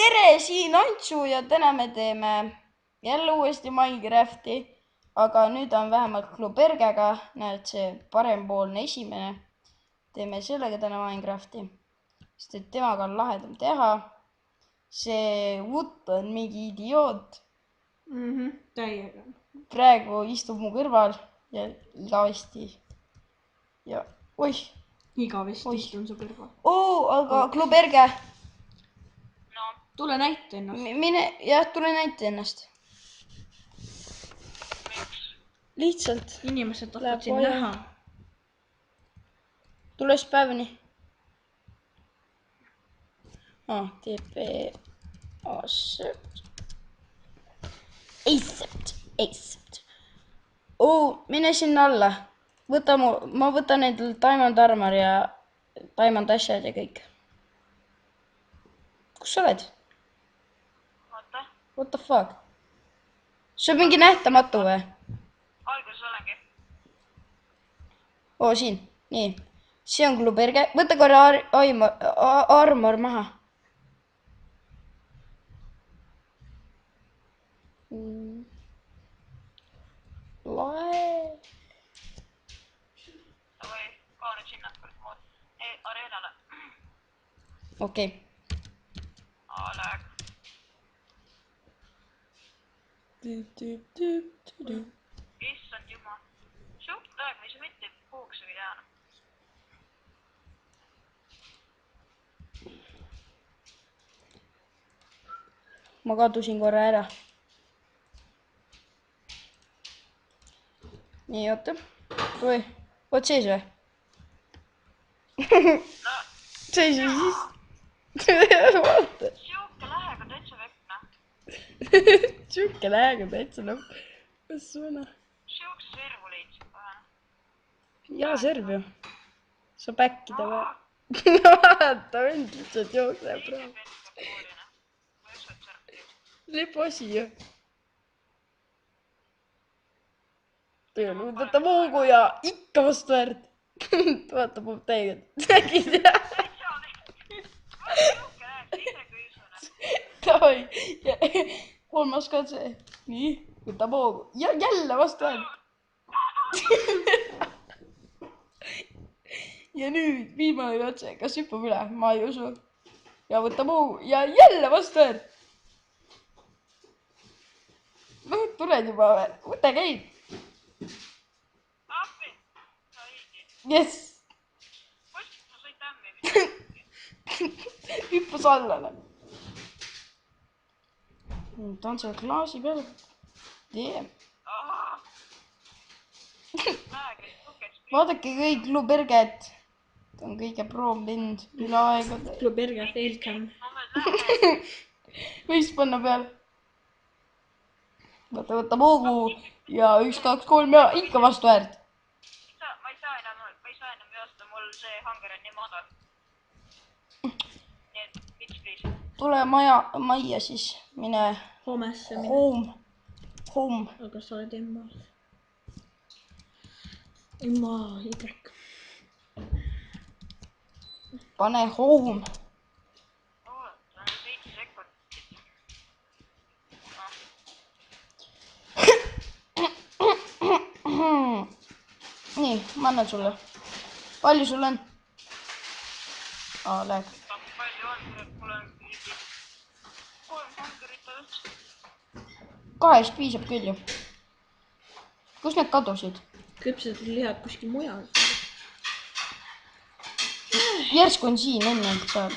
tere, siin Antsu ja täna me teeme jälle uuesti Minecrafti, aga nüüd on vähemalt Klubergega, näed see parempoolne esimene. Teeme sellega täna Minecrafti, sest et temaga on lahedam teha. See Wood on mingi idioot. Täiega. Praegu istub mu kõrval ja igavesti. Ja oih. Igavesti istun su kõrval. Aga Kluberge. Tule näita ennast. Tule näita ennast. Lihtsalt. Inimesed tahavad sind näha. Tule späevni. TP accept. Mine sinna alla. Ma võtan endal diamond armor ja diamond asjad ja kõik. Kus sa oled? What the fuck? See on mingi nähtamatu või? Alguses olengi. Siin. Nii. See on Kluberge. Võta korra armor maha. Lae. Või kao nüüd sinna areenale. Okei. Aleg. Issand jumal. Siukt aeg, mis mitte puuksegi teana. Ma kadusin korra ära. Nii, oota. Või, oot sees või? Seis või siis? Vaata. Siuke lähega täitsa vekna. Siuke lähega täitsa lõpp. Kas sõna? Siukse servu leidsid kohe. Jaa, serv ju. Sa päkkida või? Vaata, vend lihtsalt jookseb praegu. Liposi ju. Tööl võtta voogu ja ikka vastu väärt. Vaata, puhub täiega. Sägid ja. Siuke läheb, ise kui üsune. Davai. Kolmas katse. Nii, võta voogu. Ja jälle vastu väärt. Ja nüüd viimane katse. Kas hüppab üle? Ma ei usu. Ja võta voogu. Ja jälle vastu väärt. Tuled juba või? Võte käib. Appi. Sa õigi. Yes. Kus? Ma sõid tämmi. Hüppas alla. Ta on seal klaasi peal. Tee. Vaadake kõik Kluberget. Ta on kõige proom vend üle aegade. Kluberge failcam. Võis panna peal. Võta voogu ja 1, 2, 3 ja ikka vastu väärt. Ma ei saa enam joosta, mul see hanger on nii madal. Nii et miks please? Tule majja siis, mine Homesse mine. Home. Aga sa oled emma. Emma, Y. Pane home. Oota, 7 sekundit. Nii, ma annan sulle. Palju sul on? Läheb. Palju on, mul on 3 hangerit alles. 2 piisab küll ju. Kus need kadusid? Küpsed lihad kuskil mujal. Järsku on siin enne seal.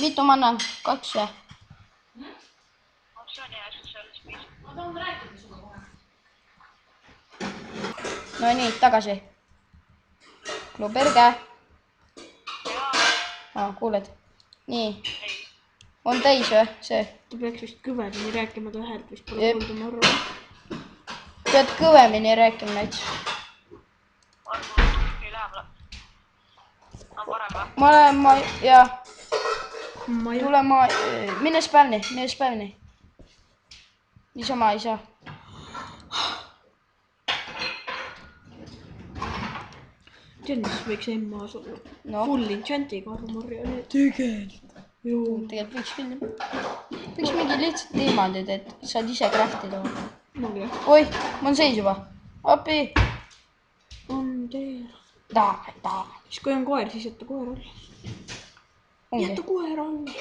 Mitu ma annan? 2 või? See on hea, et sellest piisab. Ma tahan rääkida sulle kohe. No nii, tagasi. Kluberge. Kuuled? Nii. On täis või see? Ta peaks vist kõvemini rääkima, ta häält vist pole kuulda, ma arvan. Pead kõvemini rääkima näiteks. Ei läheb. On parem või? Ma olen ja Ma ei tule mine späevni. Niisama ei saa. tead, mis võiks emma asuda? No. Full enchant'iga armori oli. Tegelikult. tegelikult võiks küll jah. Võiks mingi lihtsalt teema nüüd, et saad ise craftida. ongi jah. Oih, mul seis juba. Appi. on tee. siis kui on koer, siis jätta koer alla. jätta koer alla.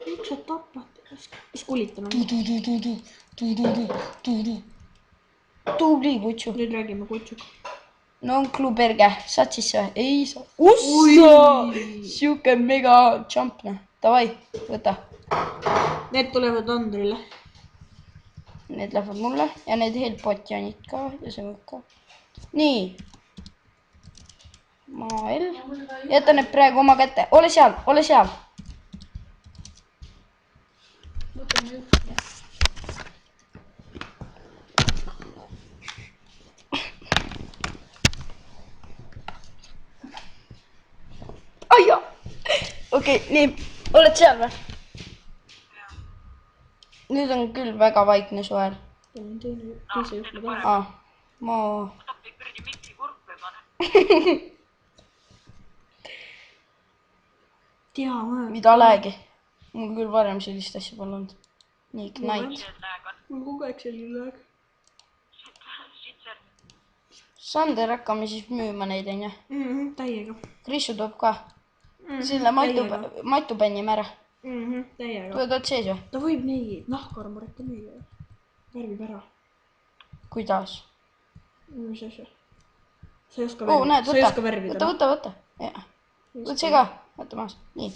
miks sa tapad? mis kulitan on? Tubli kutsu. nüüd räägime kutsuga. No on Kluberge, saad sisse või? Ei saa. Ussa! Siuke mega jump, noh. Davai, võta. Need tulevad Andrile. Need lähevad mulle ja need helpoti on ikka ja see võib ka. Nii. Mael. Jäta need praegu oma kätte. Ole seal, ole seal. võtame juhti. Aia! Okei, nii. Oled seal või? Nüüd on küll väga vaikne suvel. panen teise juhtme taha. Ah, ma... võtab kõik kuradi mikri kurku ei pane. tea, ma... mida läägi. Mul küll varem sellist asja pole olnud. Nii, Knight. See läheb on. mul kogu aeg selline läheb. Sitser. Sander, hakkame siis müüma neid, onju. Täiega. Krissu toob ka. Selle matupennime ära. Täiega. Tuled sees või? ta võib neid nahkarmorit ka müüa. värvib ära. Kuidas? mis asja? sa ei oska Oo, näed, sa ei oska värvida. võta. Võt see ka. Võta maas. Nii.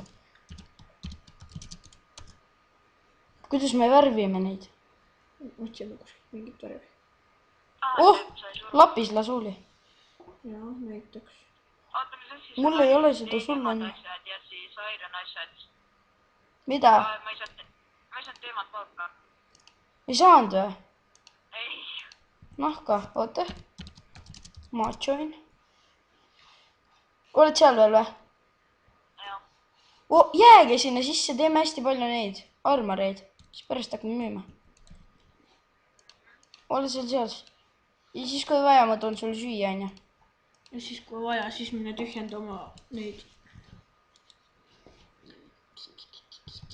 Kuidas me värvime neid? otsime kuskilt mingit värvi. Oh, lapislasuuli. jaa, näiteks. oota, mis asi? Mul ei ole seda, sul on. ja siis Iron asjad. Mida? Ma ei saanud teemat palka. Ei saanud või? Ei. Nahka, oota. Ma join. Oled seal veel või? Jah. Oh, jääge sinna sisse, teeme hästi palju neid armoreid. Siis pärast hakkame müüma. Ole seal seas. Ja siis kui vaja, ma toon sulle süüa, onju. ja siis kui vaja, siis mine tühjenda oma neid.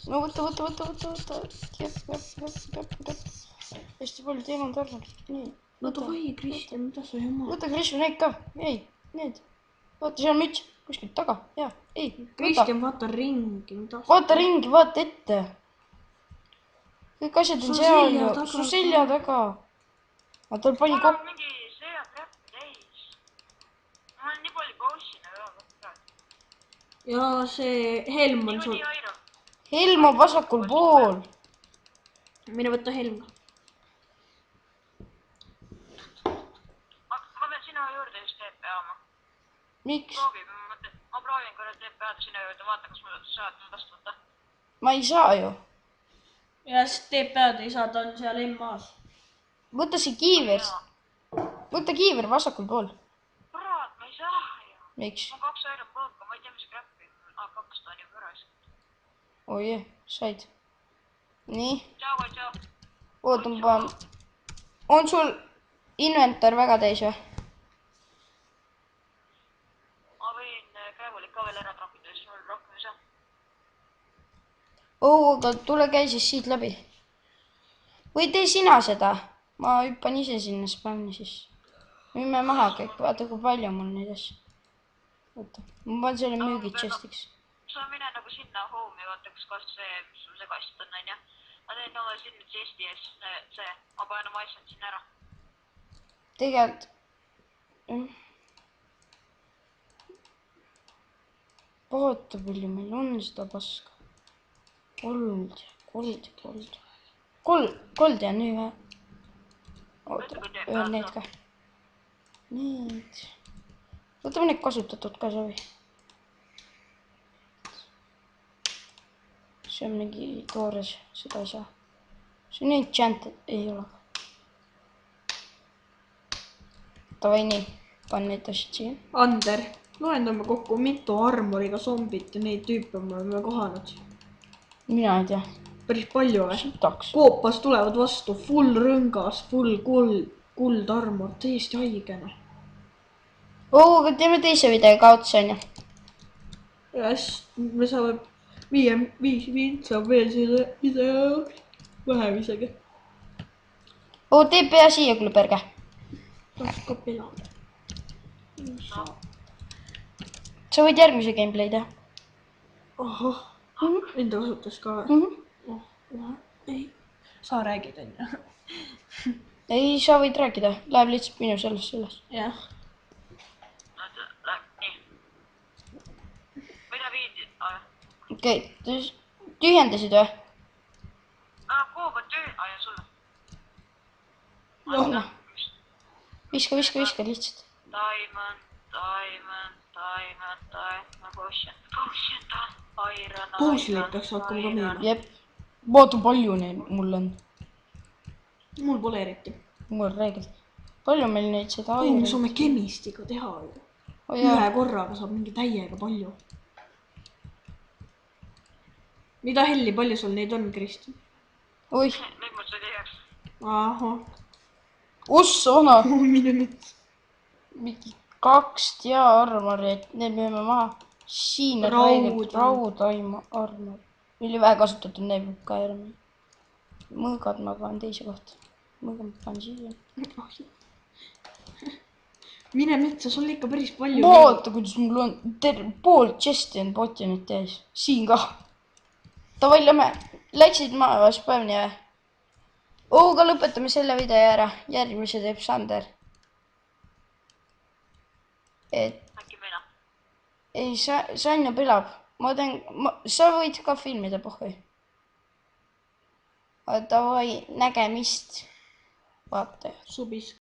No võta. Jep. Hästi palju teemant arvanud. Nii. no davai, Kristjan, mida sa jama? Võta Krissu neid ka. Ei, need. Vaata, seal on müts. Kuskilt taga. Jaa, ei. Kristjan, vaata ringi, mida sa... Vaata ringi, vaata ette. Kõik asjad on seal ju. Su selja taga. Ma tal pani mul on mingi sõjatrappi täis. Ma olen nii palju paussina juba. ja see helm on sul. Nii Iron. Helm on vasakul pool. mine võta helm. Ma pean sinu juurde just TP-ama. Miks? Ma proovin korra TP-da sinu juurde, vaata, kas ma saad vastu võtta. Ma ei saa ju. ja siis TP-d ei saa, ta on seal M-as. Võta see kiiver. Võta kiiver vasakul pool. Kurat, ma ei saa ju. Miks? Ma 2 Iron palka, ma ei tea, mis krappi. 2 ta on ju ära isegi. Oi, said. Nii. Tšau. Oota, ma panen. On sul inventar väga täis või? Ma võin käevulik ka veel ära trapida, siis mul rohkem ei saa. Aga tule käi siis siit läbi. Või tee sina seda. Ma hüppan ise sinna spammi siis. Müüme maha kõik, vaata kui palju mul neid asju. Oota, ma panen selle müügitšestiks. Sa mine nagu sinna home'i, vaata kas see, mis sul see kast on, onju. Ma teen oma sinna chesti ja siis see, ma panen oma asjad sinna ära. Tegelikult. Vaata palju meil on seda paska. Kold ja nii või? Oota, ühe need ka. Need. Võtame need kasutatud ka sobi. See on mingi toores, seda ei saa. See on enchanted, ei ole. Tavai nii, panen need asjad siia. Ander, loendame kokku, mitu armoriga zombit ja neid tüüpe me oleme kohanud. Mina ei tea. Päris palju või? Sitaks. Koopas tulevad vastu, full rõngas, full kuld armor, täiesti haigena. Aga teeme teise video ka otsa, onju. ja siis me saame viis mind saab veel selle video vähem isegi. tee pea siia, Kluberge. Oskab elada. Sa võid järgmise gameplay teha. Ohoh, enda kasutas ka. Ei, sa räägid, on ju. Ei, sa võid rääkida. Läheb lihtsalt minu sellest üles. Jah. Nii. Mida viidi? Okei, tühjendasid või? Kuuga ja sulle. Viska lihtsalt. Diamond, Iron. Poosileid peaks hakkama ka müüma. Jep. Vaata palju neil mul on. Mul pole eriti. Mul reeglilt. Palju meil neid seda Me saame kemistiga teha ju. Ühe korraga saab mingi täiega palju. Mida Helli, palju sul neid on, Kristjan? Oih. Nüüd mul sai tegeks. Ahah. Ossana. Mine nüüd. Mingi 2 armorit, need müüme maha. Siin on reeglilt raudaima armor. Meil vähe kasutatud, need võib ka järgi. Mõõgad ma panen teise kohta. Mõõgad ma panen siia. Mine metsa, sul ikka päris palju. Vaata, kuidas mul on pool chest'i on botinit täis. Siin ka. Davai, lähme. Läksid maha spawni või? Aga lõpetame selle video ära. Järgmise teeb Sander. Äkki mina? Ei, Sanju pelab. Sa võid ka filmida pohhui. Davai, nägemist. Vaata. Subis.